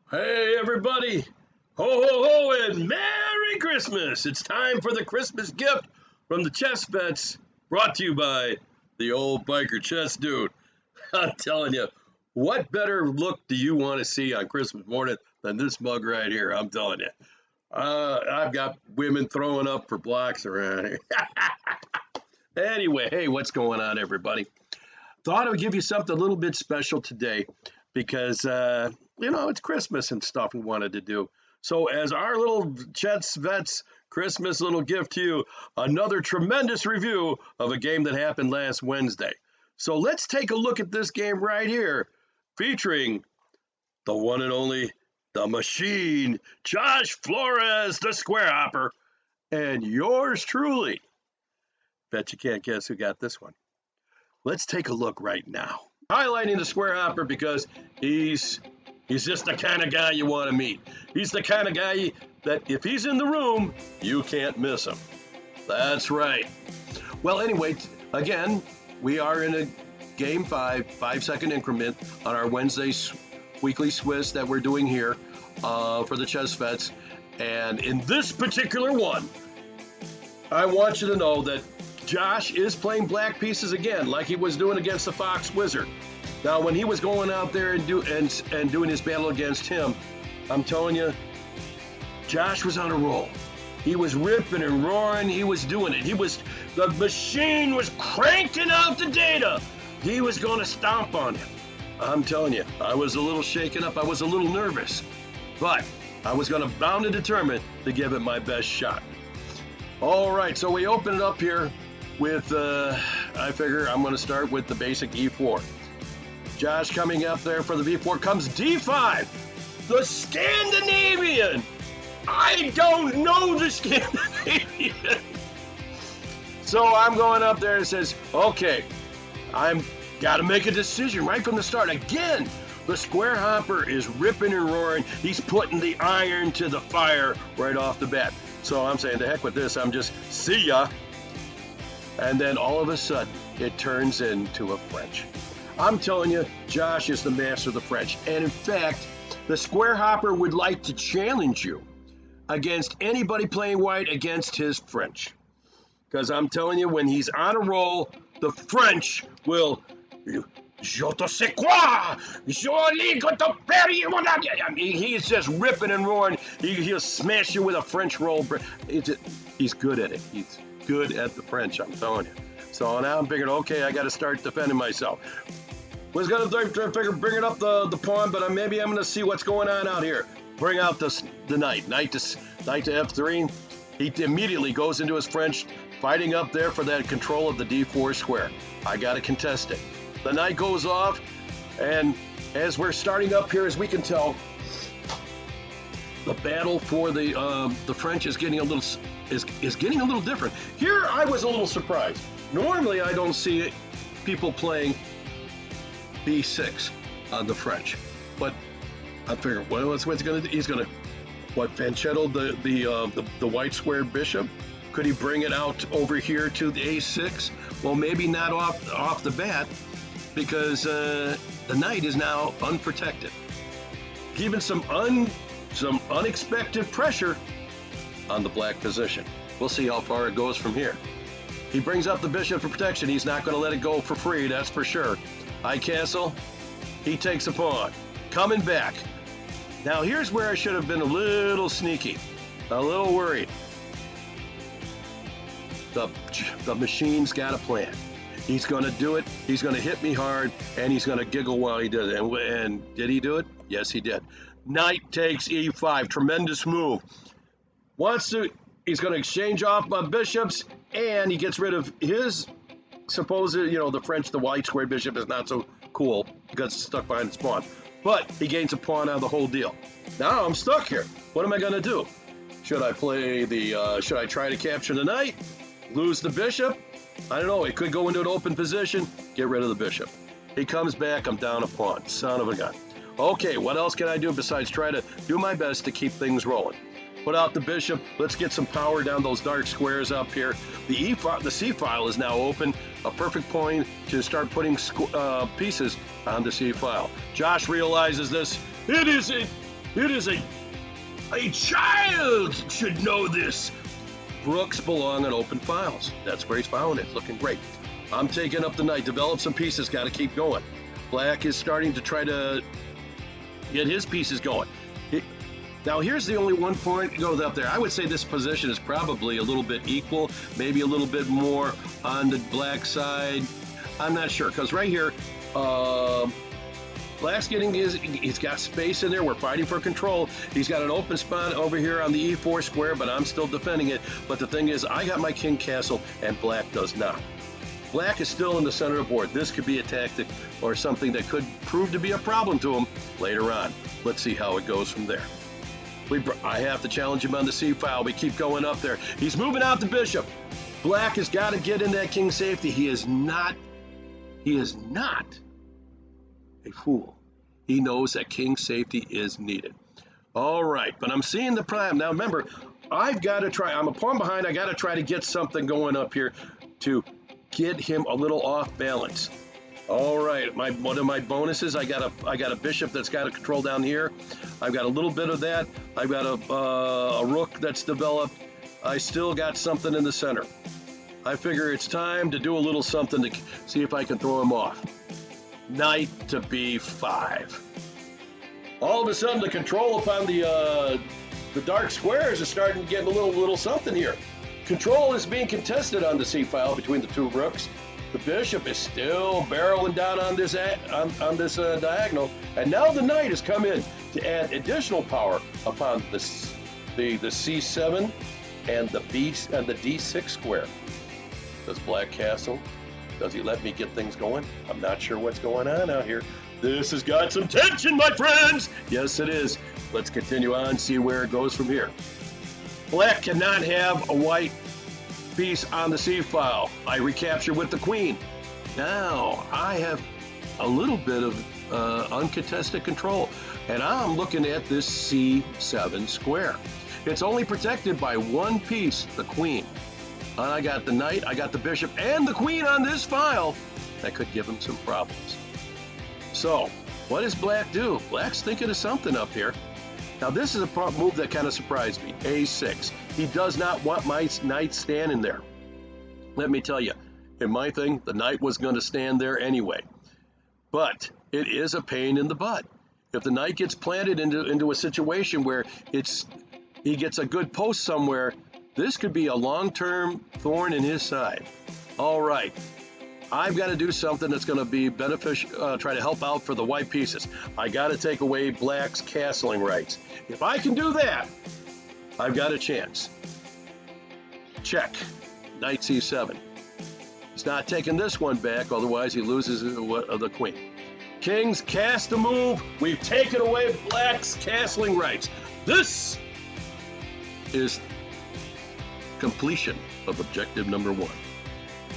Hey everybody! Ho ho ho and Merry Christmas! It's time for the Christmas gift from the chess bets, brought to you by the old biker chess dude. I'm telling you, what better look do you want to see on Christmas morning than this mug right here? I'm telling you. I've got women throwing up for blocks around here. Anyway, hey, what's going on everybody? Thought I would give you something a little bit special today because it's Christmas and stuff we wanted to do. So as our little chess vets Christmas little gift to you, another tremendous review of a game that happened last Wednesday. So let's take a look at this game right here, featuring the one and only, the machine, Josh Flores, the Squarehopper, and yours truly. Bet you can't guess who got this one. Let's take a look right now. Highlighting the Squarehopper because he's just the kind of guy you want to meet. He's the kind of guy that if he's in the room, you can't miss him. That's right. Well, anyway, again, we are in a game 5-second increment on our Wednesday weekly Swiss that we're doing here for the chess vets. And in this particular one, I want you to know that Josh is playing black pieces again, like he was doing against the Fox Wizard. Now, when he was going out there and doing his battle against him, I'm telling you, Josh was on a roll. He was ripping and roaring. He was doing it. The machine was cranking out the data. He was going to stomp on him. I'm telling you, I was a little shaken up. I was a little nervous, but I was going to bound and determined to give it my best shot. All right, so we open it up here with, I figure I'm going to start with the basic E4. Josh coming up there for the B4 comes D5, the Scandinavian. I don't know the Scandinavian. So I'm going up there and says, okay, I'm got to make a decision right from the start. Again, the Squarehopper is ripping and roaring. He's putting the iron to the fire right off the bat. So I'm saying, the heck with this, I'm just, see ya. And then all of a sudden, it turns into a French. I'm telling you, Josh is the master of the French. And in fact, the Squarehopper would like to challenge you against anybody playing white against his French. Because I'm telling you, when he's on a roll, the French will, je te sais quoi, joli he's just ripping and roaring. He'll smash you with a French roll. He's good at it. He's good at the French, I'm telling you. So now I'm figuring, okay, I got to start defending myself. Was going to figure bringing up the pawn, but maybe I'm going to see what's going on out here. Bring out the knight. Knight to F3. He immediately goes into his French, fighting up there for that control of the D4 square. I got to contest it. The knight goes off, and as we're starting up here, as we can tell, the battle for the French is getting a little different. Here, I was a little surprised. Normally, I don't see people playing B6 on the French, but I figured, well, what's going to do? He's going to, Fanchetto the white square bishop? Could he bring it out over here to the A6? Well, maybe not off the bat, because the knight is now unprotected, giving some unexpected pressure on the black position. We'll see how far it goes from here. He brings up the bishop for protection. He's not going to let it go for free, that's for sure. High castle, he takes a pawn. Coming back. Now here's where I should have been a little sneaky, a little worried. The machine's got a plan. He's going to do it. He's going to hit me hard, and he's going to giggle while he does it. And did he do it? Yes, he did. Knight takes E5. Tremendous move. He's going to exchange off my bishops, and he gets rid of his supposed, the French, the white square bishop is not so cool because it's stuck behind its pawn. But he gains a pawn out of the whole deal. Now I'm stuck here. What am I going to do? Should I should I try to capture the knight? Lose the bishop? I don't know. It could go into an open position. Get rid of the bishop. He comes back. I'm down a pawn. Son of a gun. Okay, what else can I do besides try to do my best to keep things rolling? Put out the bishop. Let's get some power down those dark squares up here. The C file is now open. A perfect point to start putting pieces on the C file. Josh realizes this. It is It is a child should know this. Rooks belong on open files. That's where he's found it. Looking great. I'm taking up the knight. Develop some pieces. Got to keep going. Black is starting to try to get his pieces going. Now here's the only one point that goes up there. I would say this position is probably a little bit equal, maybe a little bit more on the black side. I'm not sure, because right here, Black's getting he's got space in there. We're fighting for control. He's got an open spot over here on the E4 square, but I'm still defending it. But the thing is, I got my king castle, and Black does not. Black is still in the center of the board. This could be a tactic or something that could prove to be a problem to him later on. Let's see how it goes from there. I have to challenge him on the C file. We keep going up there. He's moving out the bishop. Black has got to get in that king safety. He is not a fool. He knows that king safety is needed. All right, but I'm seeing the problem. Now remember, I've got to try. I'm a pawn behind. I got to try to get something going up here to get him a little off balance. All right, one of my bonuses, I got a bishop that's got a control down here. I've got a little bit of that. I've got a rook that's developed. I still got something in the center. I figure it's time to do a little something to see if I can throw him off. Knight to B5. All of a sudden, the control upon the dark squares is starting to get a little something here. Control is being contested on the C file between the two rooks. The bishop is still barreling down on this diagonal, and now the knight has come in to add additional power upon the C7 and the D6 square. Does Black castle? Does he let me get things going? I'm not sure what's going on out here. This has got some tension, my friends. Yes, it is. Let's continue on, see where it goes from here. Black cannot have a white piece on the C file. I recapture with the queen. Now I have a little bit of uncontested control, and I'm looking at this C7 square. It's only protected by one piece, the queen. I got the knight, I got the bishop, and the queen on this file. That could give him some problems. So what does Black do? Black's thinking of something up here. Now this is a move that kind of surprised me. A6. He does not want my knight standing there. Let me tell you, in my thing, the knight was going to stand there anyway. But it is a pain in the butt. If the knight gets planted into a situation where he gets a good post somewhere, this could be a long-term thorn in his side. All right. I've got to do something that's going to be beneficial, try to help out for the white pieces. I got to take away Black's castling rights. If I can do that, I've got a chance. Check. Knight C7. He's not taking this one back, otherwise he loses the queen. Kings cast a move. We've taken away Black's castling rights. This is completion of objective number 1.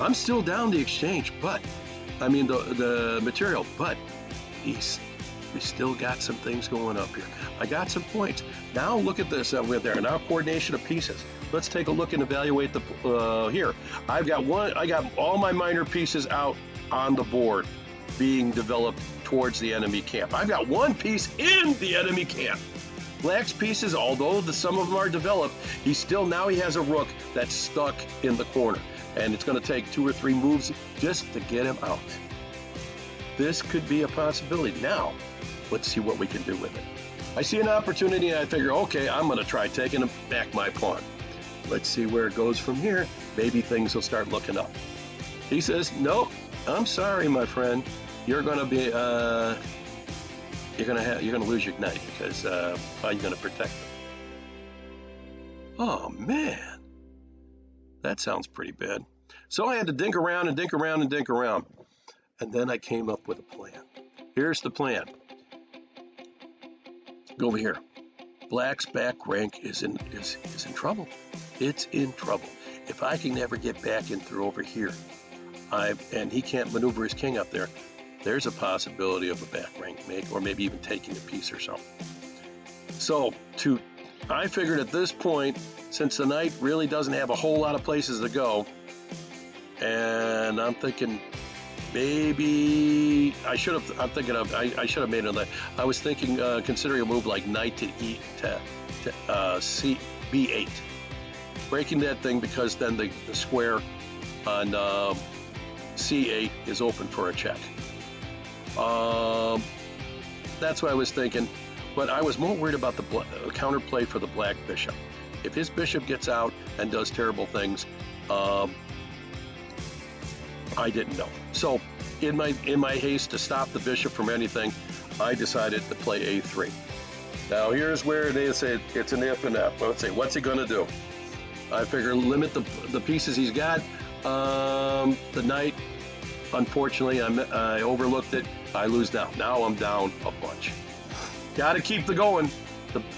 I'm still down the exchange, but I mean the material, but we still got some things going up here. I got some points. Now look at this with there. Now coordination of pieces. Let's take a look and evaluate the here. I got all my minor pieces out on the board being developed towards the enemy camp. I've got one piece in the enemy camp. Black's pieces, although some of them are developed, he has a rook that's stuck in the corner. And it's going to take 2 or 3 moves just to get him out. This could be a possibility. Now, let's see what we can do with it. I see an opportunity and I figure, okay, I'm going to try taking back my pawn. Let's see where it goes from here. Maybe things will start looking up. He says, nope, I'm sorry, my friend. You're going to be, you're going to lose your knight because how are you going to protect them? Oh, man. That sounds pretty bad. So I had to dink around and dink around and dink around. And then I came up with a plan. Here's the plan. Go over here. Black's back rank is in trouble. It's in trouble. If I can never get back in through over here, and he can't maneuver his king up there, there's a possibility of a back rank make, or maybe even taking a piece or something. So I figured at this point, since the knight really doesn't have a whole lot of places to go, and I'm thinking maybe I should have. I'm thinking of. I should have made it. I was thinking, considering a move like knight to B8, breaking that thing because then the square on C8 is open for a check. That's what I was thinking, but I was more worried about the counterplay for the black bishop. If his bishop gets out and does terrible things, I didn't know. So in my haste to stop the bishop from anything, I decided to play A3. Now here's where they say it's an if and F. Let's say, what's he gonna do? I figure limit the pieces he's got. The knight, unfortunately, I overlooked it. I lose down. Now I'm down a bunch. Got to keep the going.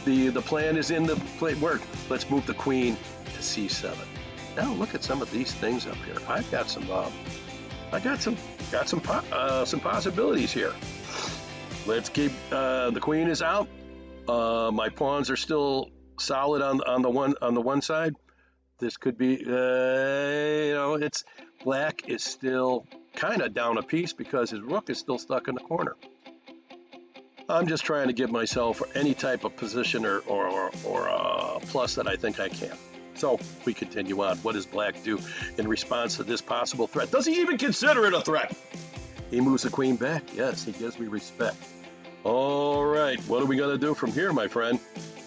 The plan is in the play work. Let's move the queen to C7. Now look at some of these things up here. I've got some. I got some possibilities here. Let's keep the queen is out. My pawns are still solid on the one side. This could be, it's black is still kind of down a piece because his rook is still stuck in the corner. I'm just trying to give myself any type of position or plus that I think I can. So we continue on. What does black do in response to this possible threat? Does he even consider it a threat? He moves the queen back. Yes, he gives me respect. All right, what are we going to do from here, my friend?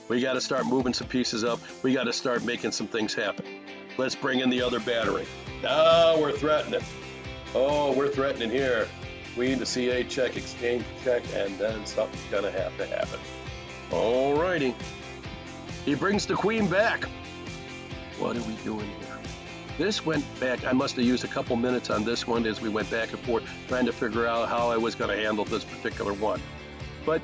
We got to start moving some pieces up. We got to start making some things happen. Let's bring in the other battery. Now we're threatening. Oh, we're threatening here. Queen to C8 check, exchange check, and then something's going to have to happen. All righty. He brings the queen back. What are we doing here? This went back. I must have used a couple minutes on this one as we went back and forth trying to figure out how I was going to handle this particular one. But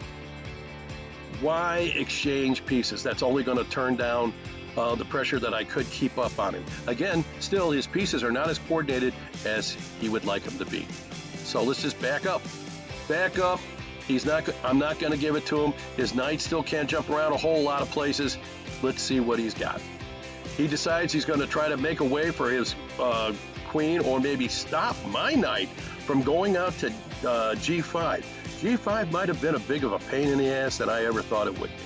why exchange pieces? That's only going to turn down the pressure that I could keep up on him. Again, still, his pieces are not as coordinated as he would like them to be. So let's just back up. Back up. I'm not going to give it to him. His knight still can't jump around a whole lot of places. Let's see what he's got. He decides he's going to try to make a way for his queen, or maybe stop my knight from going out to G5. G5 might have been a big of a pain in the ass than I ever thought it would be.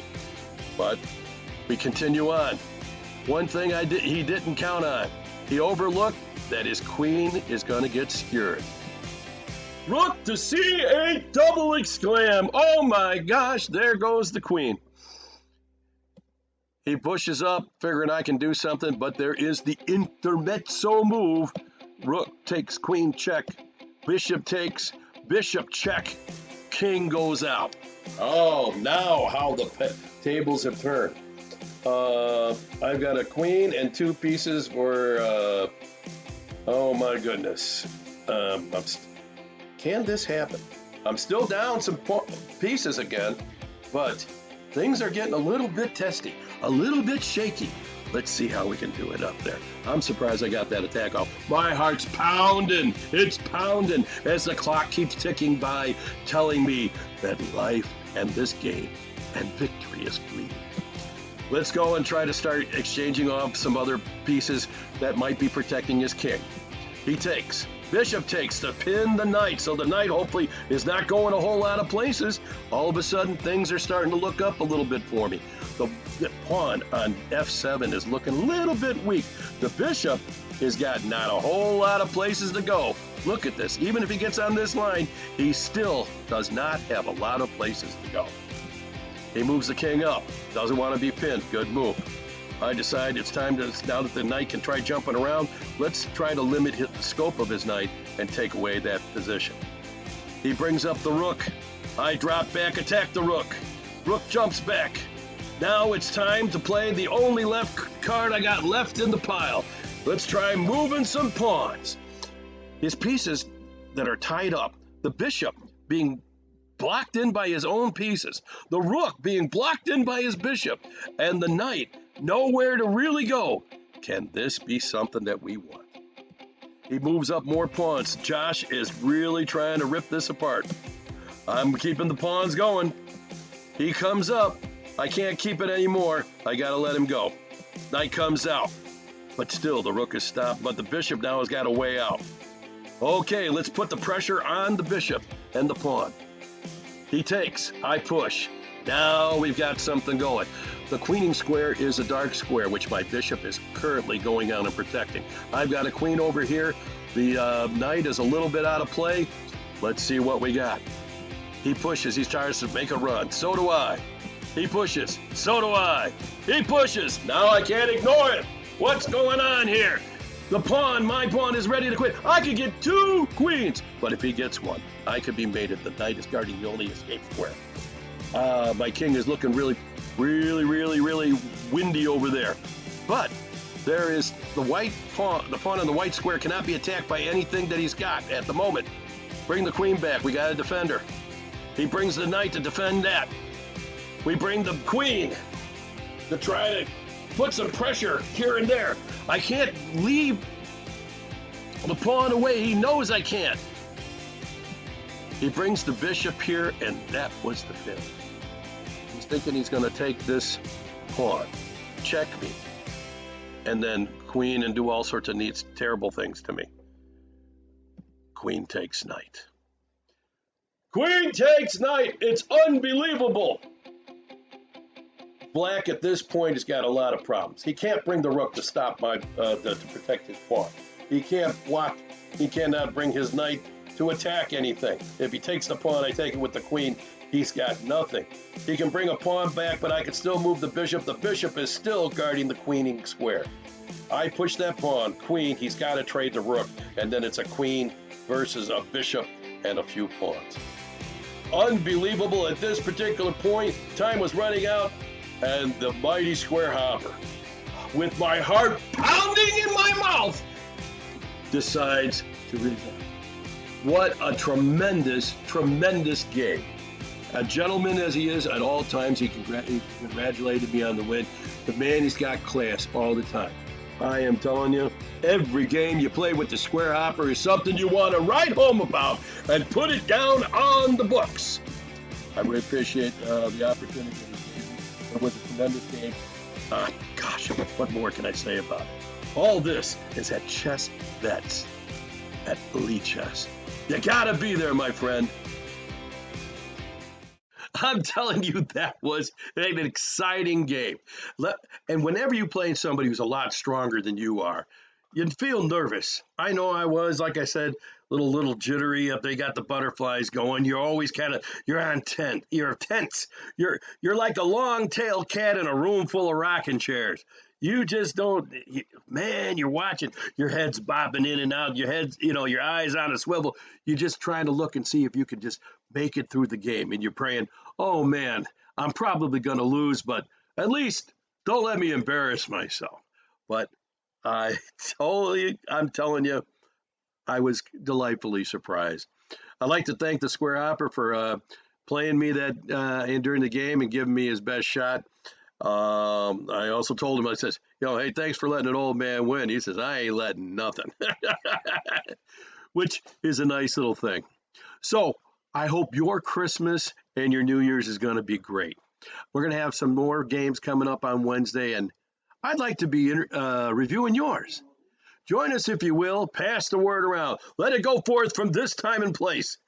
But we continue on. One thing he didn't count on. He overlooked that his queen is going to get skewered. Rook to C8 double exclam. Oh my gosh, there goes the queen. He pushes up, figuring I can do something, but there is the intermezzo move. Rook takes queen check. Bishop takes, bishop check. King goes out. Oh, now how the tables have turned. I've got a queen and two pieces for, oh my goodness. Can this happen? I'm still down some pieces again, but things are getting a little bit testy, a little bit shaky. Let's see how we can do it up there. I'm surprised I got that attack off. My heart's pounding. It's pounding as the clock keeps ticking by, telling me that life and this game and victory is fleeting. Let's go and try to start exchanging off some other pieces that might be protecting his king. He takes. Bishop takes to pin the knight, so the knight hopefully is not going a whole lot of places. All of a sudden, things are starting to look up a little bit for me. The pawn on F7 is looking a little bit weak. The bishop has got not a whole lot of places to go. Look at this. Even if he gets on this line, he still does not have a lot of places to go. He moves the king up. Doesn't want to be pinned. Good move. I decide it's time to, now that the knight can try jumping around, let's try to limit the scope of his knight and take away that position. He brings up the rook. I drop back, attack the rook. Rook jumps back. Now it's time to play the only left card I got left in the pile. Let's try moving some pawns. His pieces that are tied up, the bishop being blocked in by his own pieces, the rook being blocked in by his bishop, and the knight nowhere to really go. Can this be something that we want? He moves up more pawns. Josh is really trying to rip this apart. I'm keeping the pawns going. He comes up. I can't keep it anymore. I gotta let him go. Knight comes out. But still, the rook is stopped, but the bishop now has got a way out. Okay, let's put the pressure on the bishop and the pawn. He takes, I push. Now we've got something going. The queening square is a dark square, which my bishop is currently going on and protecting. I've got a queen over here. The knight is a little bit out of play. Let's see what we got. He pushes, he tries to make a run. So do I. He pushes, so do I. He pushes, now I can't ignore it. What's going on here? The pawn, my pawn is ready to quit. I could get 2 queens, but if he gets one, I could be mated. The knight is guarding the only escape square. My king is looking really windy over there. But there is the white pawn. The pawn on the white square cannot be attacked by anything that he's got at the moment. Bring the queen back. We got a defender. He brings the knight to defend that. We bring the queen to try to put some pressure here and there. I can't leave the pawn away. He knows I can't. He brings the bishop here, and that was the failure. He's thinking he's going to take this pawn, check me, and then queen and do all sorts of neat, terrible things to me. Queen takes knight. Queen takes knight. It's unbelievable. Black at this point has got a lot of problems. He can't bring the rook to stop my to protect his pawn. He can't block. He cannot bring his knight to attack anything. If he takes the pawn, I take it with the queen. He's got nothing. He can bring a pawn back, but I can still move the bishop. The bishop is still guarding the queening square. I push that pawn, queen. He's got to trade the rook, and then it's a queen versus a bishop and a few pawns. Unbelievable at this particular point. Time was running out, and the mighty Squarehopper, with my heart pounding in my mouth, decides to resign. What a tremendous, tremendous game. A gentleman as he is at all times, he congratulated me on the win. The man, he's got class all the time. I am telling you, every game you play with the Squarehopper is something you want to write home about and put it down on the books. I really appreciate the opportunity. It was a tremendous game. Gosh, what more can I say about it? All this is at Chess Vets at Elite Chess. You gotta be there, my friend. I'm telling you, that was an exciting game. And whenever you play somebody who's a lot stronger than you are, you feel nervous. I know I was, like I said, little jittery. If they got the butterflies going, you're always you're on tense. You're tense. You're like a long-tailed cat in a room full of rocking chairs. You just don't, man, you're watching, your head's bobbing in and out, your head's, your eyes on a swivel. You're just trying to look and see if you can just make it through the game. And you're praying, oh man, I'm probably going to lose, but at least don't let me embarrass myself. But I'm telling you, I was delightfully surprised. I'd like to thank the Squarehopper for playing me during the game and giving me his best shot. I also told him, I says, hey, thanks for letting an old man win. He says, I ain't letting nothing, which is a nice little thing. So I hope your Christmas and your New Year's is going to be great. We're going to have some more games coming up on Wednesday, and I'd like to be reviewing yours. Join us if you will. Pass the word around. Let it go forth from this time and place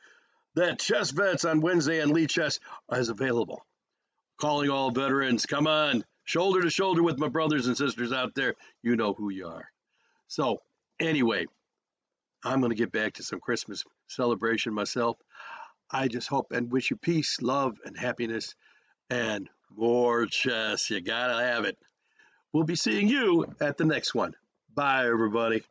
that Chess Vets on Wednesday and Elite Chess is available. Calling all veterans, come on, shoulder to shoulder with my brothers and sisters out there. You know who you are. So anyway, I'm going to get back to some Christmas celebration myself. I just hope and wish you peace, love, and happiness, and more chess. You got to have it. We'll be seeing you at the next one. Bye, everybody.